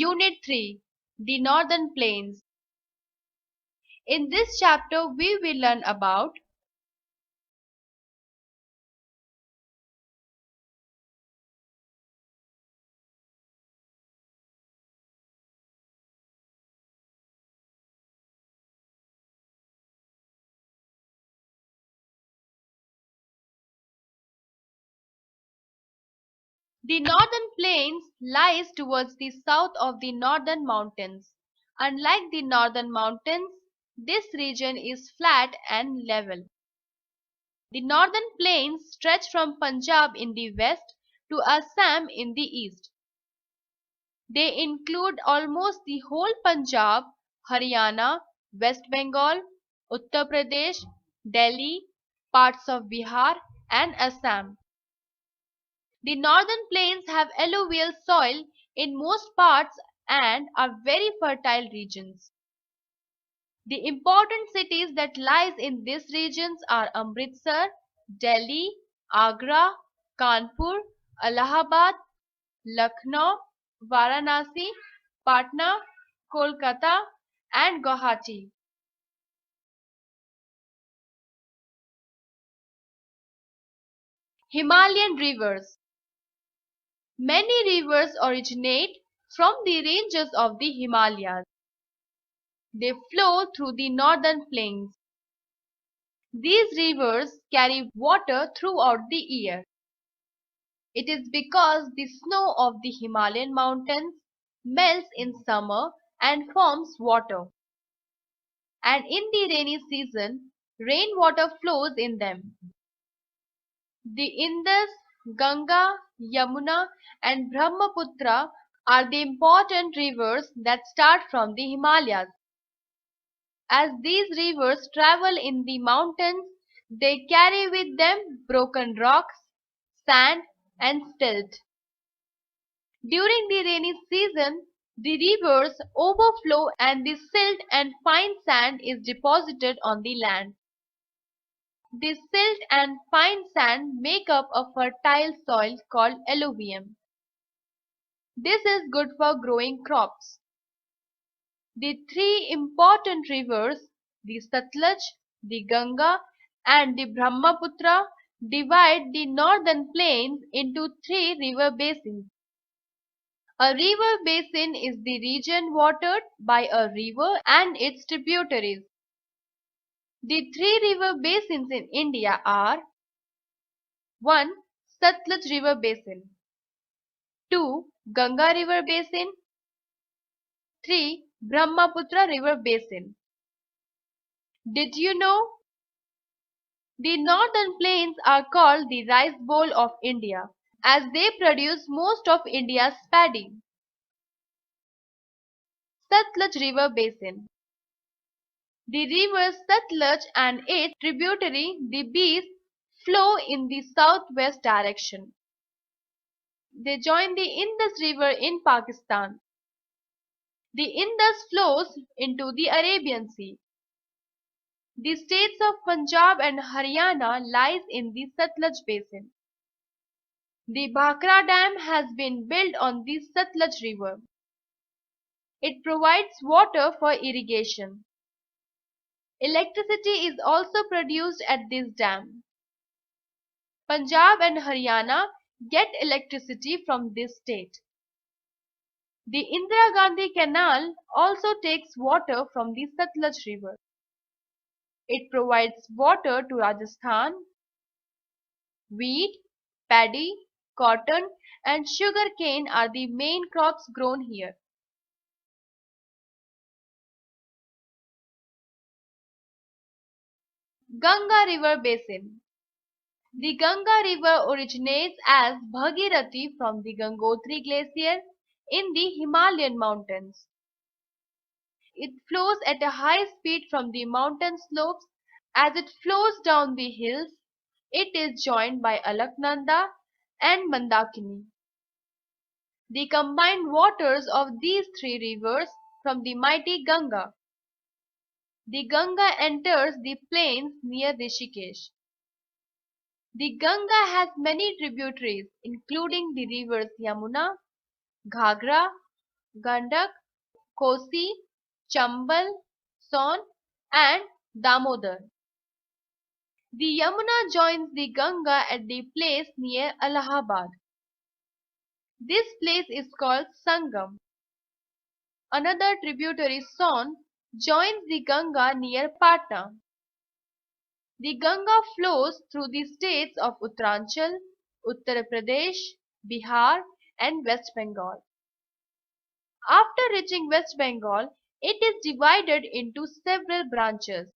Unit 3, the Northern Plains. In this chapter, we will learn about the Northern Plains lies towards the south of the Northern Mountains. Unlike the Northern Mountains, this region is flat and level. The Northern Plains stretch from Punjab in the west to Assam in the east. They include almost the whole Punjab, Haryana, West Bengal, Uttar Pradesh, Delhi, parts of Bihar, and Assam. The northern plains have alluvial soil in most parts and are very fertile regions. The important cities that lies in these regions are Amritsar, Delhi, Agra, Kanpur, Allahabad, Lucknow, Varanasi, Patna, Kolkata, and Guwahati. Himalayan rivers. Many rivers originate from the ranges of the Himalayas. They flow through the northern plains. These rivers carry water throughout the year. It is because the snow of the Himalayan mountains melts in summer and forms water. And in the rainy season, rainwater flows in them. The Indus, Ganga, Yamuna, and Brahmaputra are the important rivers that start from the Himalayas. As these rivers travel in the mountains, they carry with them broken rocks, sand, and silt. During the rainy season, the rivers overflow and the silt and fine sand is deposited on the land. The silt and fine sand make up a fertile soil called alluvium. This is good for growing crops. The three important rivers, the Satluj, the Ganga, and the Brahmaputra, divide the northern plains into three river basins. A river basin is the region watered by a river and its tributaries. The three river basins in India are 1. Satluj River Basin, 2. Ganga River Basin, 3. Brahmaputra River Basin. Did you know? The northern plains are called the rice bowl of India as they produce most of India's paddy. Satluj River Basin. The river Satluj and its tributary the Beas flow in the southwest direction. They join the Indus River in Pakistan. The Indus flows into the Arabian Sea. The states of Punjab and Haryana lies in the Satluj Basin. The Bhakra Dam has been built on the Satluj River. It provides water for irrigation. Electricity is also produced at this dam. Punjab and Haryana get electricity from this state. The Indira Gandhi Canal also takes water from the Satluj River. It provides water to Rajasthan. Wheat, paddy, cotton, and sugar cane are the main crops grown here. Ganga River Basin. The Ganga River originates as Bhagirathi from the Gangotri Glacier in the Himalayan mountains. It flows at a high speed from the mountain slopes. As it flows down the hills, it is joined by Alaknanda and Mandakini. The combined waters of these three rivers from the mighty Ganga. The Ganga enters the plains near Rishikesh. The Ganga has many tributaries including the rivers Yamuna, Ghagra, Gandak, Kosi, Chambal, Son, and Damodar. The Yamuna joins the Ganga at the place near Allahabad. This place is called Sangam. Another tributary Son joins the Ganga near Patna. The Ganga flows through the states of Uttaranchal, Uttar Pradesh, Bihar, and West Bengal. After reaching West Bengal, it is divided into several branches.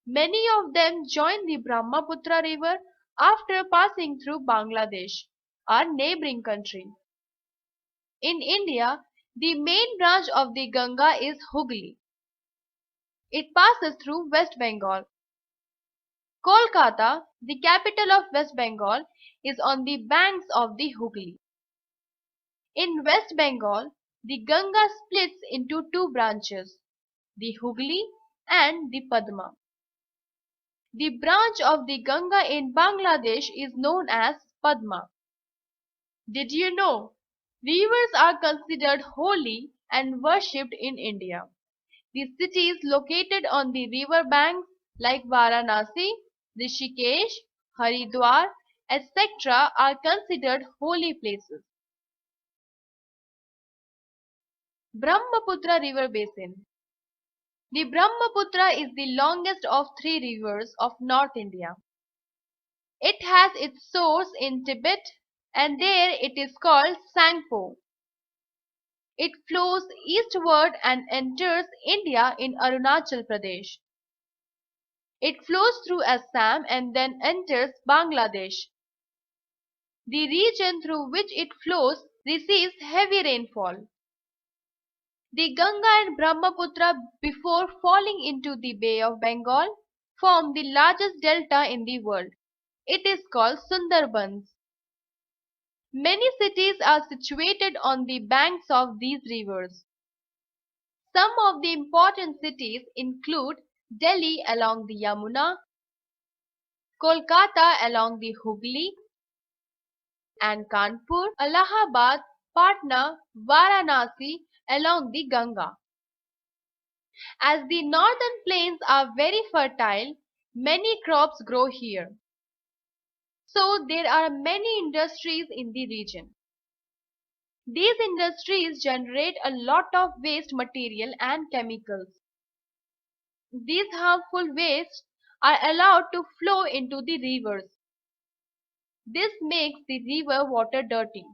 Many of them join the Brahmaputra river after passing through Bangladesh, our neighboring country. In India, the main branch of the Ganga is Hooghly. It passes through West Bengal. Kolkata, the capital of West Bengal, is on the banks of the Hooghly. In West Bengal, the Ganga splits into two branches, the Hooghly and the Padma. The branch of the Ganga in Bangladesh is known as Padma. Did you know? Rivers are considered holy and worshipped in India. The cities located on the river banks like Varanasi, Rishikesh, Haridwar, etc. are considered holy places. Brahmaputra River Basin. The Brahmaputra is the longest of three rivers of North India. It has its source in Tibet and there it is called Sangpo. It flows eastward and enters India in Arunachal Pradesh. It flows through Assam and then enters Bangladesh. The region through which it flows receives heavy rainfall. The Ganga and Brahmaputra, before falling into the Bay of Bengal, form the largest delta in the world. It is called Sundarbans. Many cities are situated on the banks of these rivers. Some of the important cities include Delhi along the Yamuna, Kolkata along the Hooghly, and Kanpur, Allahabad, Patna, Varanasi along the Ganga. As the northern plains are very fertile, many crops grow here. So there are many industries in the region. These industries generate a lot of waste material and chemicals. These harmful wastes are allowed to flow into the rivers. This makes the river water dirty.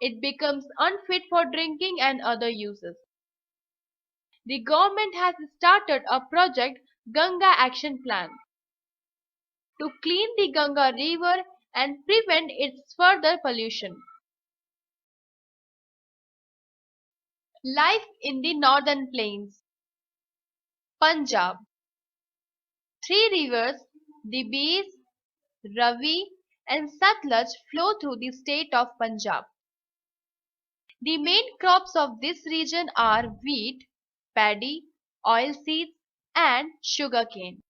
It becomes unfit for drinking and other uses. The government has started a project Ganga Action Plan to clean the Ganga river and prevent its further pollution. Life in the northern plains. Punjab. Three rivers, the Beas, Ravi, and Satluj flow through the state of Punjab. The main crops of this region are wheat, paddy, oilseeds, and sugarcane.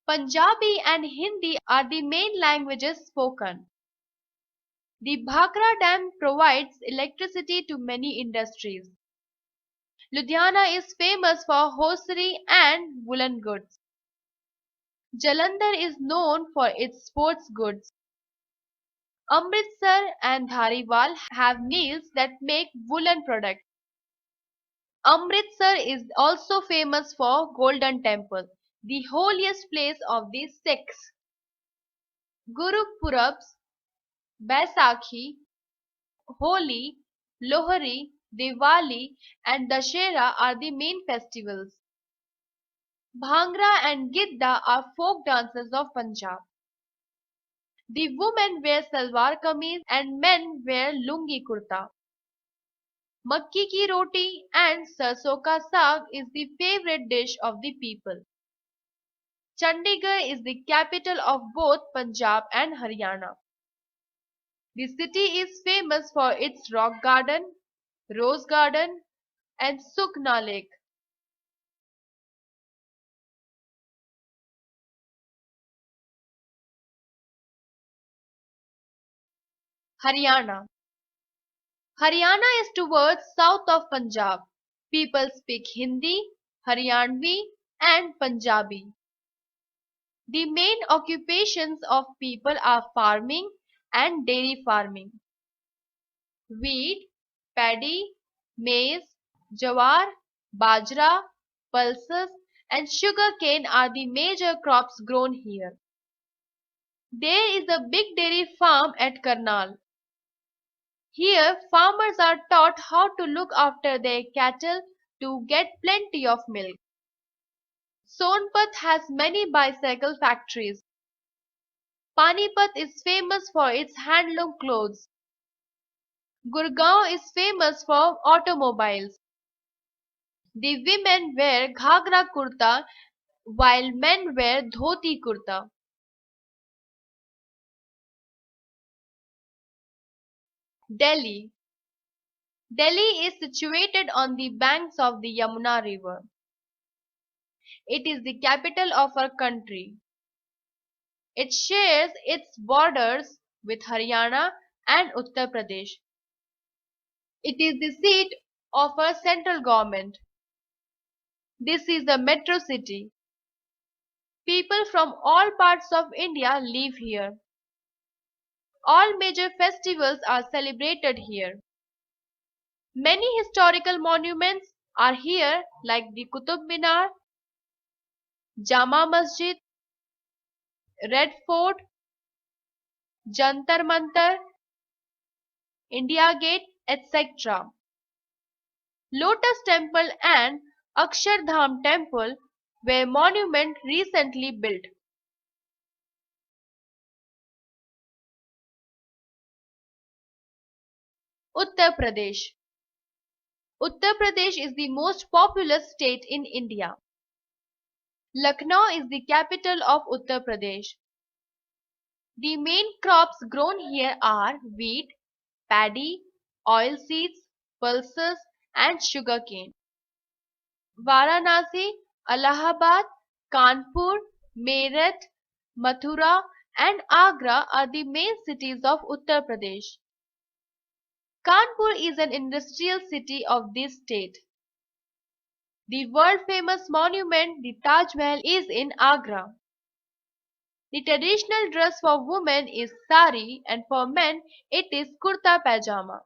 Punjabi and Hindi are the main languages spoken. The Bhakra Dam provides electricity to many industries. Ludhiana is famous for hosiery and woolen goods. Jalandhar is known for its sports goods. Amritsar and Dhariwal have mills that make woolen products. Amritsar is also famous for Golden Temple, the holiest place of the Sikhs. Gurupurabs, Baisakhi, Holi, Lohri, Diwali, and Dashera are the main festivals. Bhangra and Gidda are folk dances of Punjab. The women wear salwar kameez and men wear lungi kurta. Makki ki roti and sarson ka saag is the favorite dish of the people. Chandigarh is the capital of both Punjab and Haryana. The city is famous for its rock garden, rose garden, and Sukhna Lake. Haryana. Haryana is towards south of Punjab. People speak Hindi, Haryanvi and Punjabi. The main occupations of people are farming and dairy farming. Wheat, paddy, maize, jawar, bajra, pulses and sugar cane are the major crops grown here. There is a big dairy farm at Karnal. Here, farmers are taught how to look after their cattle to get plenty of milk. Sonpat has many bicycle factories. Panipat is famous for its handloom clothes. Gurgaon is famous for automobiles. The women wear ghagra kurta while men wear dhoti kurta. Delhi. Delhi is situated on the banks of the Yamuna River. It is the capital of our country. It shares its borders with Haryana and Uttar Pradesh. It is the seat of our central government. This is a metro city. People from all parts of India live here. All major festivals are celebrated here. Many historical monuments are here like the Qutub Minar, Jama Masjid, Red Fort, Jantar Mantar, India Gate, etc. Lotus Temple and Akshardham Temple were monuments recently built. Uttar Pradesh. Uttar Pradesh is the most populous state in India. Lucknow is the capital of Uttar Pradesh. The main crops grown here are wheat, paddy, oilseeds, pulses and sugarcane. Varanasi, Allahabad, Kanpur, Meerut, Mathura and Agra are the main cities of Uttar Pradesh. Kanpur is an industrial city of this state. The world-famous monument, the Taj Mahal, is in Agra. The traditional dress for women is sari and for men it is kurta pajama.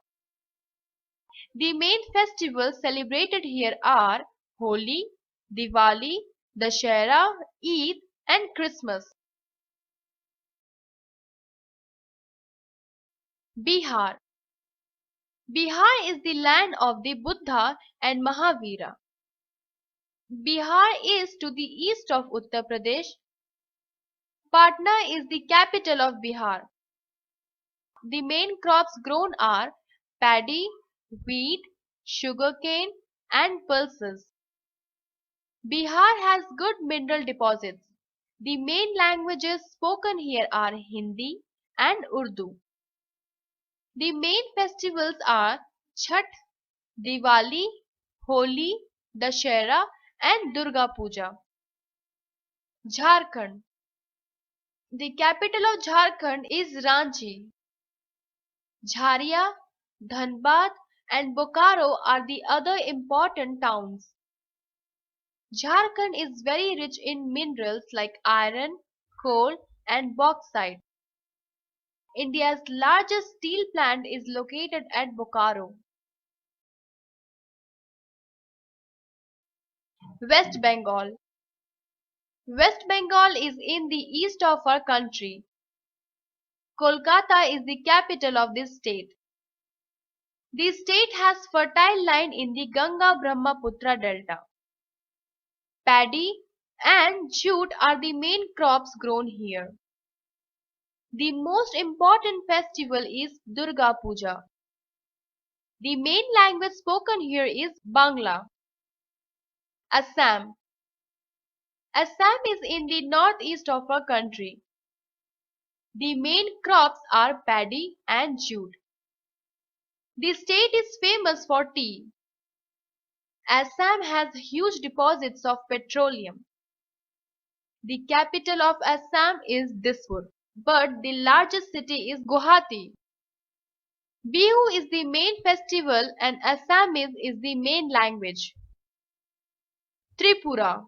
The main festivals celebrated here are Holi, Diwali, Dashera, Eid and Christmas. Bihar. Bihar is the land of the Buddha and Mahavira. Bihar is to the east of Uttar Pradesh. Patna is the capital of Bihar. The main crops grown are paddy, wheat, sugarcane and pulses. Bihar has good mineral deposits. The main languages spoken here are Hindi and Urdu. The main festivals are Chhath, Diwali, Holi, Dashera and Durga Puja. Jharkhand. The capital of Jharkhand is Ranchi. Jharia, Dhanbad and Bokaro are the other important towns. Jharkhand is very rich in minerals like iron, coal and bauxite. India's largest steel plant is located at Bokaro. West Bengal. West Bengal is in the east of our country. Kolkata is the capital of this state. The state has fertile land in the Ganga-Brahmaputra delta. Paddy and jute are the main crops grown here. The most important festival is Durga Puja. The main language spoken here is Bangla. Assam. Assam is in the northeast of our country. The main crops are paddy and jute. The state is famous for tea. Assam has huge deposits of petroleum. The capital of Assam is Dispur, but the largest city is Guwahati. Bihu is the main festival and Assamese is the main language. Tripura.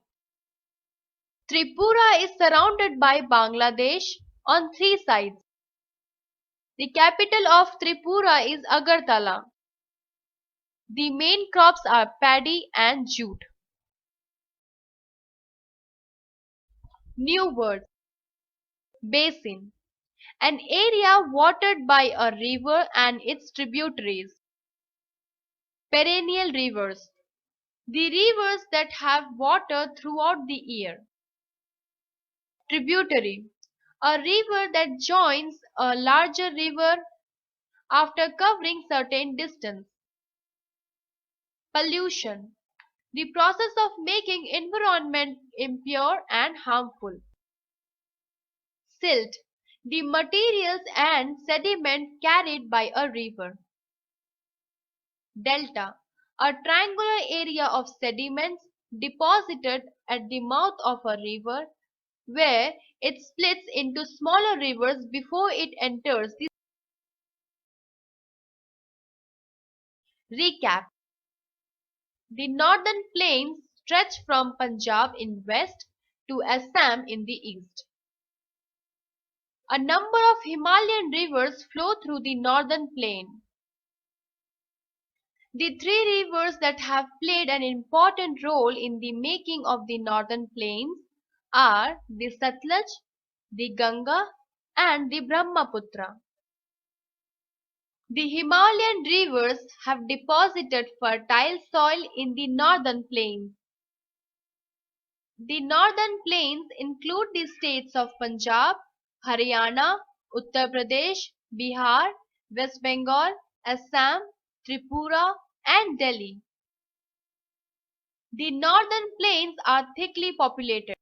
Tripura is surrounded by Bangladesh on three sides. The capital of Tripura is Agartala. The main crops are paddy and jute. New word. Basin. An area watered by a river and its tributaries. Perennial rivers. The rivers that have water throughout the year. Tributary. A river that joins a larger river after covering certain distance. Pollution. The process of making environment impure and harmful. Silt. The materials and sediment carried by a river. Delta. A triangular area of sediments deposited at the mouth of a river where it splits into smaller rivers before it enters the recap. The northern plains stretch from Punjab in west to Assam in the east. A number of Himalayan rivers flow through the northern plain. The three rivers that have played an important role in the making of the northern plains are the Satluj, the Ganga, and the Brahmaputra. The Himalayan rivers have deposited fertile soil in the northern plains. The northern plains include the states of Punjab, Haryana, Uttar Pradesh, Bihar, West Bengal, Assam, Tripura, and Delhi. The northern plains are thickly populated.